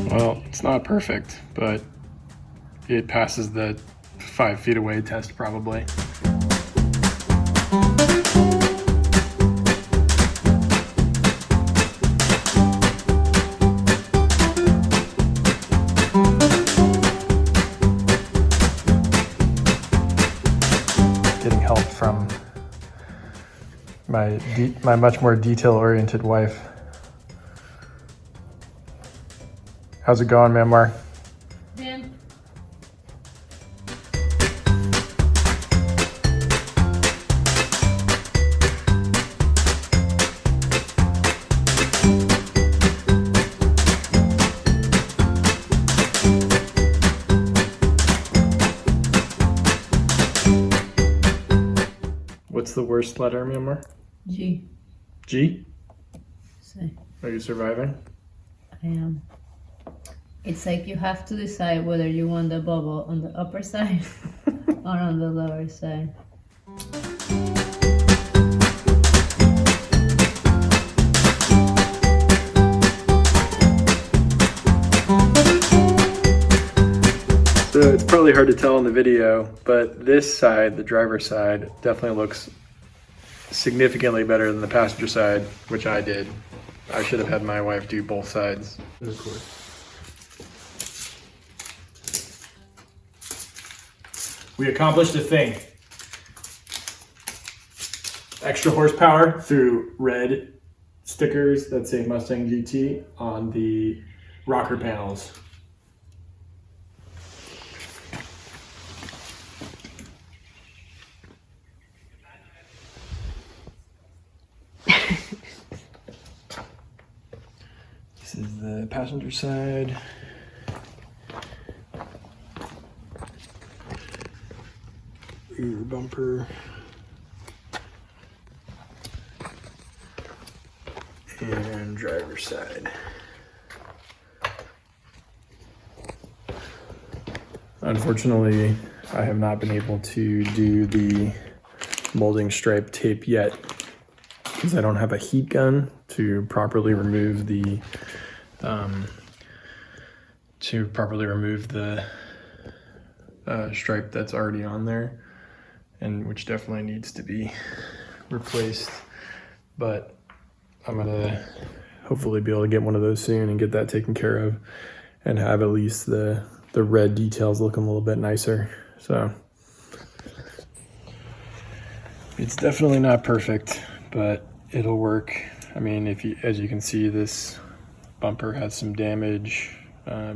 Well, it's not perfect, but it passes the 5 feet away test probably. Getting help from my much more detail-oriented wife. How's it going, man, Mark? Dan. What's the worst letter, Myanmar? G. G? Say, Are you surviving? I am. It's like you have to decide whether you want the bubble on the upper side or on the lower side. So it's probably hard to tell in the video, but this side, the driver's side, definitely looks significantly better than the passenger side, which I did. I should have had my wife do both sides. Of course. We accomplished a thing. Extra horsepower through red stickers that say Mustang GT on the rocker panels. This is the passenger side. Rear bumper. And driver's side. Unfortunately, I have not been able to do the molding stripe tape yet because I don't have a heat gun to properly remove the stripe that's already on there, and which definitely needs to be replaced. But I'm gonna hopefully be able to get one of those soon and get that taken care of and have at least the red details looking a little bit nicer. So it's definitely not perfect, but it'll work. I mean, as you can see, this bumper has some damage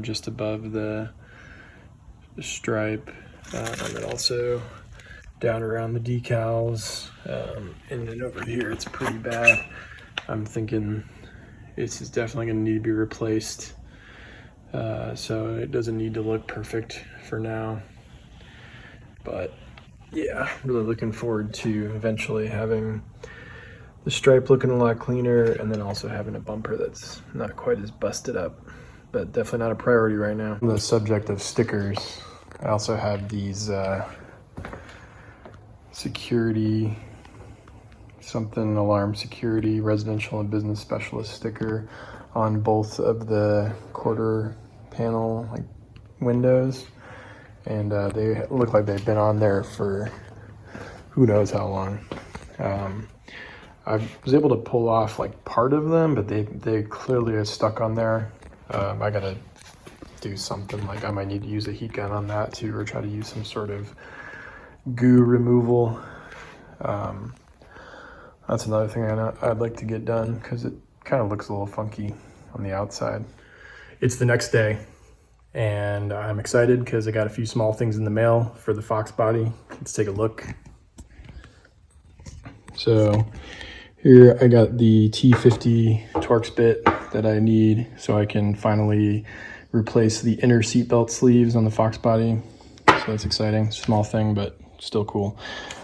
just above the stripe, and then also down around the decals, and then over here it's pretty bad. I'm thinking this is definitely going to need to be replaced, so it doesn't need to look perfect for now. But yeah, really looking forward to eventually having the stripe looking a lot cleaner, and then also having a bumper that's not quite as busted up, but definitely not a priority right now. On the subject of stickers, I also have these security, something alarm security, residential and business specialist sticker on both of the quarter panel windows, and they look like they've been on there for who knows how long. I was able to pull off part of them, but they clearly are stuck on there. I gotta do something, I might need to use a heat gun on that too, or try to use some sort of goo removal. That's another thing I'd like to get done because it kind of looks a little funky on the outside. It's the next day, and I'm excited because I got a few small things in the mail for the Fox body. Let's take a look. So here I got the T50 Torx bit that I need so I can finally replace the inner seatbelt sleeves on the Fox body. So that's exciting. Small thing, but still cool.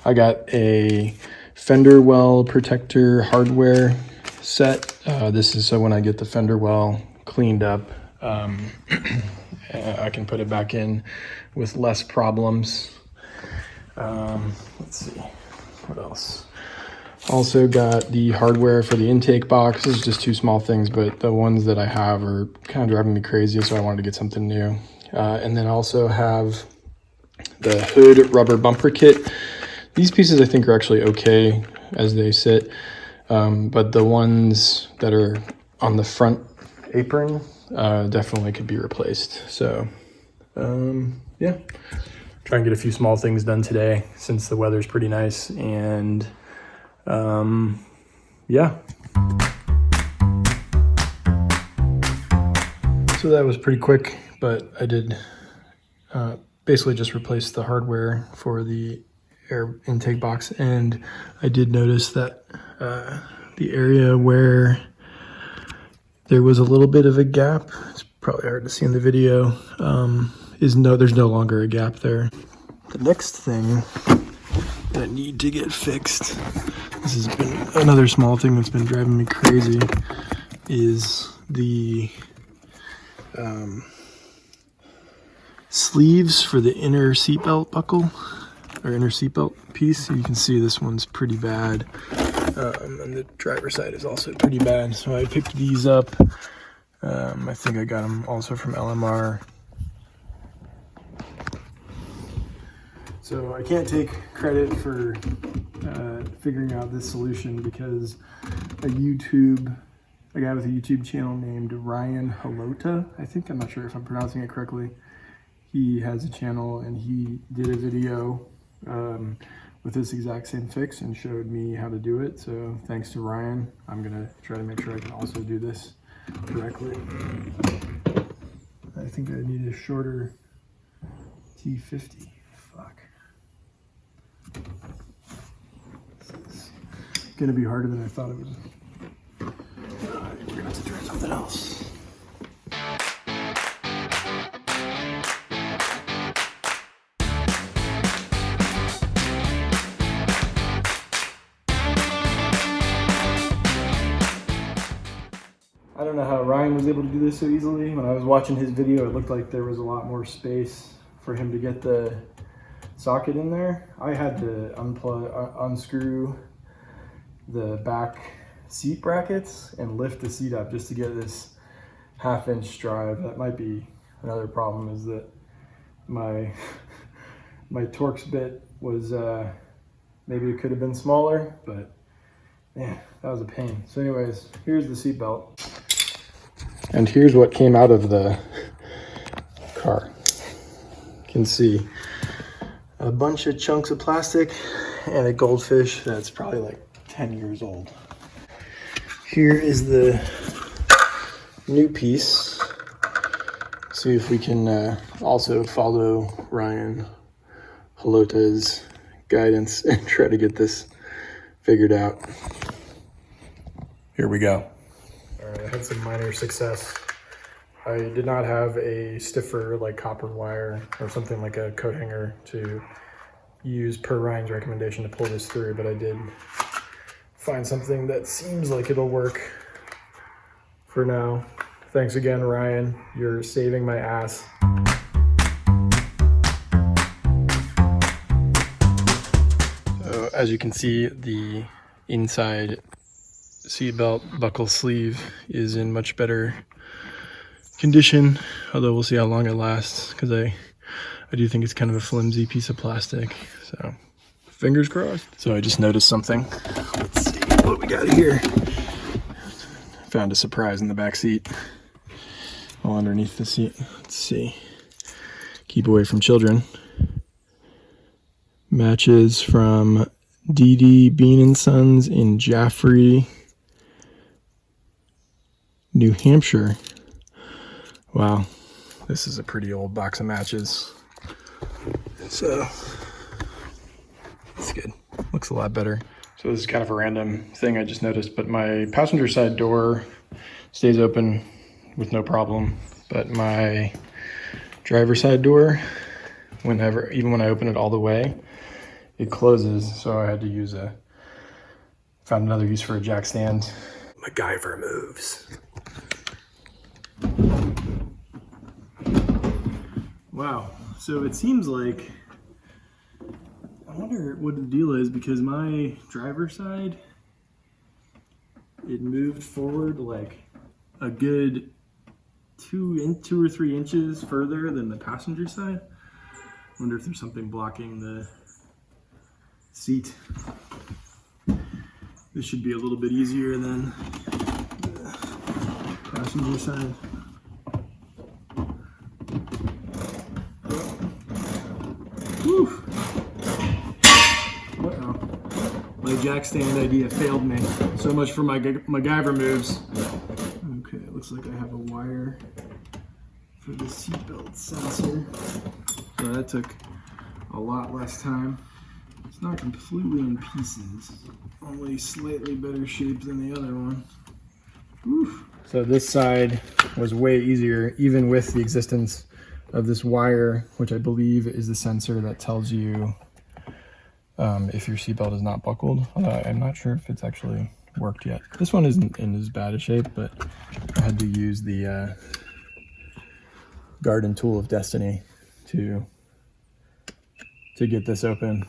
I got a fender well protector hardware set. This is so when I get the fender well cleaned up, I can put it back in with less problems. Let's see, what else? Also got the hardware for the intake box. This is just two small things, but the ones that I have are kind of driving me crazy, so I wanted to get something new. And then also have the hood rubber bumper kit. These pieces I think are actually okay as they sit, but the ones that are on the front apron definitely could be replaced. So yeah, try and get a few small things done today since the weather's pretty nice. And yeah. So that was pretty quick, but I did basically just replace the hardware for the air intake box, and I did notice that the area where there was a little bit of a gap, it's probably hard to see in the video, there's no longer a gap there. The next thing that I need to get fixed, this has been another small thing that's been driving me crazy, is the sleeves for the inner seatbelt buckle, or inner seatbelt piece. You can see this one's pretty bad, and the driver's side is also pretty bad. So I picked these up. I think I got them also from LMR. So I can't take credit for figuring out this solution, because a guy with a YouTube channel named Ryan Halota, I think, I'm not sure if I'm pronouncing it correctly. He has a channel and he did a video with this exact same fix and showed me how to do it. So thanks to Ryan, I'm gonna try to make sure I can also do this correctly. I think I need a shorter T50. Fuck. This is gonna be harder than I thought it would. We're gonna have to try something else. I don't know how Ryan was able to do this so easily. When I was watching his video, it looked like there was a lot more space for him to get the socket in there. I had to unscrew the back seat brackets and lift the seat up just to get this 1/2-inch drive. That might be another problem, is that my Torx bit was, maybe it could have been smaller, but yeah, that was a pain. So anyways, here's the seat belt. And here's what came out of the car. You can see a bunch of chunks of plastic and a goldfish that's probably like 10 years old. Here is the new piece. See if we can also follow Ryan Halota's guidance and try to get this figured out. Here we go. All right, I had some minor success. I did not have a stiffer like copper wire or something like a coat hanger to use per Ryan's recommendation to pull this through, but I did find something that seems like it'll work for now. Thanks again, Ryan. You're saving my ass. So as you can see, the inside seatbelt buckle sleeve is in much better condition, although we'll see how long it lasts, because I do think it's kind of a flimsy piece of plastic, so fingers crossed. So I just noticed something. Let's see what we got here. Found a surprise in the back seat, all underneath the seat. Let's see. Keep away from children. Matches from D.D. Bean & Sons in Jaffrey, New Hampshire. Wow, this is a pretty old box of matches. So, that's good. Looks a lot better. So this is kind of a random thing I just noticed, but my passenger side door stays open with no problem, but my driver's side door, even when I open it all the way, it closes. So I had to found another use for a jack stand. MacGyver moves. Wow, so it seems like, I wonder what the deal is, because my driver's side it moved forward like a good 2 or 3 inches further than the passenger side. Wonder if there's something blocking the seat. This should be a little bit easier than the passenger side. Whew. Uh-oh. My jack stand idea failed me. So much for my MacGyver moves. Okay, it looks like I have a wire for the seatbelt sensor. So that took a lot less time. It's not completely in pieces, only slightly better shape than the other one. Whew. So this side was way easier, even with the existence of this wire, which I believe is the sensor that tells you if your seatbelt is not buckled. I'm not sure if it's actually worked yet. This one isn't in as bad a shape, but I had to use the garden tool of destiny to get this open.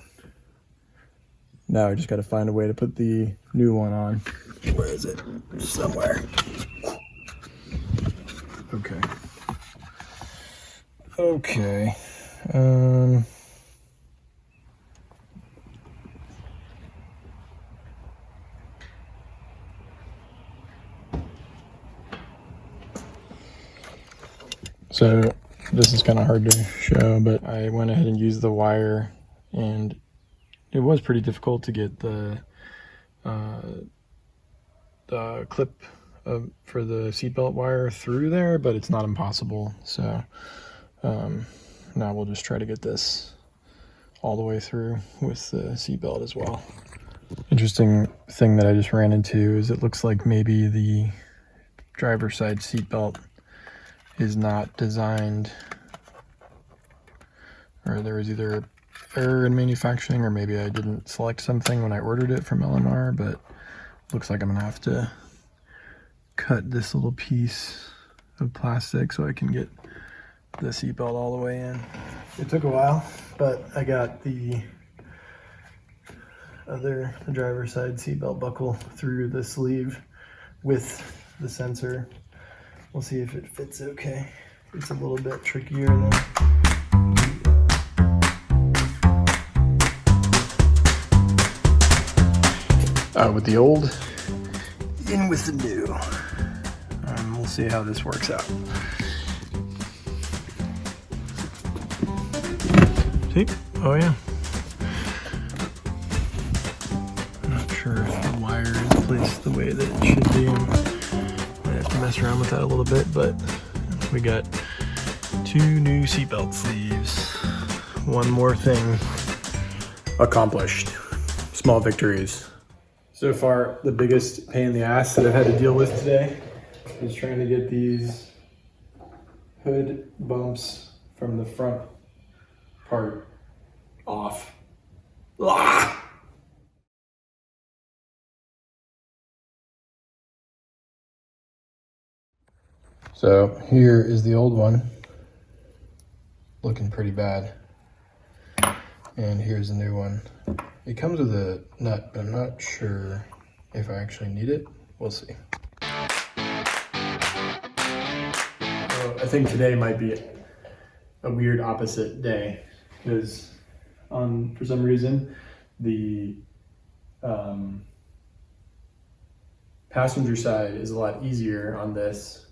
Now I just got to find a way to put the new one on. Where is it? Somewhere. Okay. Okay. So this is kind of hard to show, but I went ahead and used the wire, and it was pretty difficult to get the clip for the seatbelt wire through there, but it's not impossible. So now we'll just try to get this all the way through with the seatbelt as well. Interesting thing that I just ran into is it looks like maybe the driver's side seatbelt is not designed, or there was either error in manufacturing, or maybe I didn't select something when I ordered it from LMR, but looks like I'm gonna have to cut this little piece of plastic so I can get the seatbelt all the way in. It took a while, but I got the driver's side seatbelt buckle through the sleeve with the sensor. We'll see if it fits okay. It's a little bit trickier than with the old, in with the new. We'll see how this works out. See? Oh yeah. I'm not sure if the wire is placed the way that it should be. I have to mess around with that a little bit, but we got 2 new seatbelt sleeves. One more thing accomplished. Small victories. So far, the biggest pain in the ass that I've had to deal with today is trying to get these hood bumps from the front part off. Ah! So here is the old one, looking pretty bad. And here's the new one. It comes with a nut, but I'm not sure if I actually need it. We'll see. I think today might be a weird opposite day, because for some reason the passenger side is a lot easier on this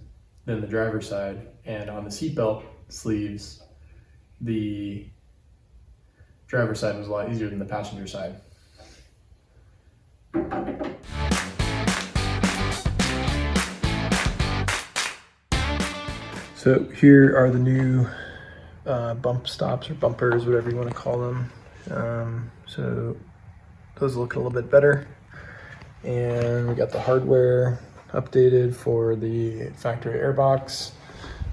than the driver's side, and on the seatbelt sleeves the driver's side was a lot easier than the passenger side. So here are the new bump stops or bumpers, whatever you want to call them. So those look a little bit better. And we got the hardware updated for the factory airbox.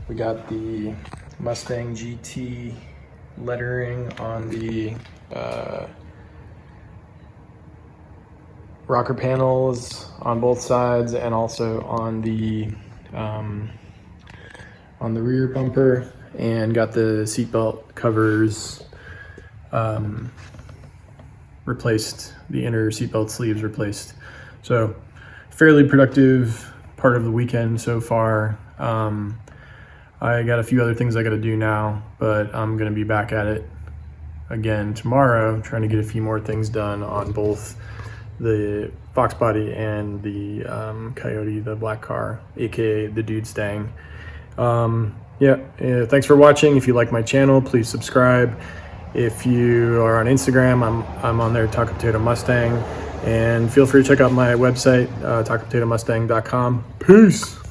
We got the Mustang GT lettering on the rocker panels on both sides, and also on the rear bumper, and got the seatbelt covers replaced, the inner seatbelt sleeves replaced. So fairly productive part of the weekend so far. I got a few other things I got to do now, but I'm going to be back at it again tomorrow, trying to get a few more things done on both the Fox body and the Coyote, the black car, aka the Dude Stang. Thanks for watching. If you like my channel, please subscribe. If you are on Instagram, I'm on there, Taco Potato Mustang, and feel free to check out my website, tacopotatomustang.com. Peace.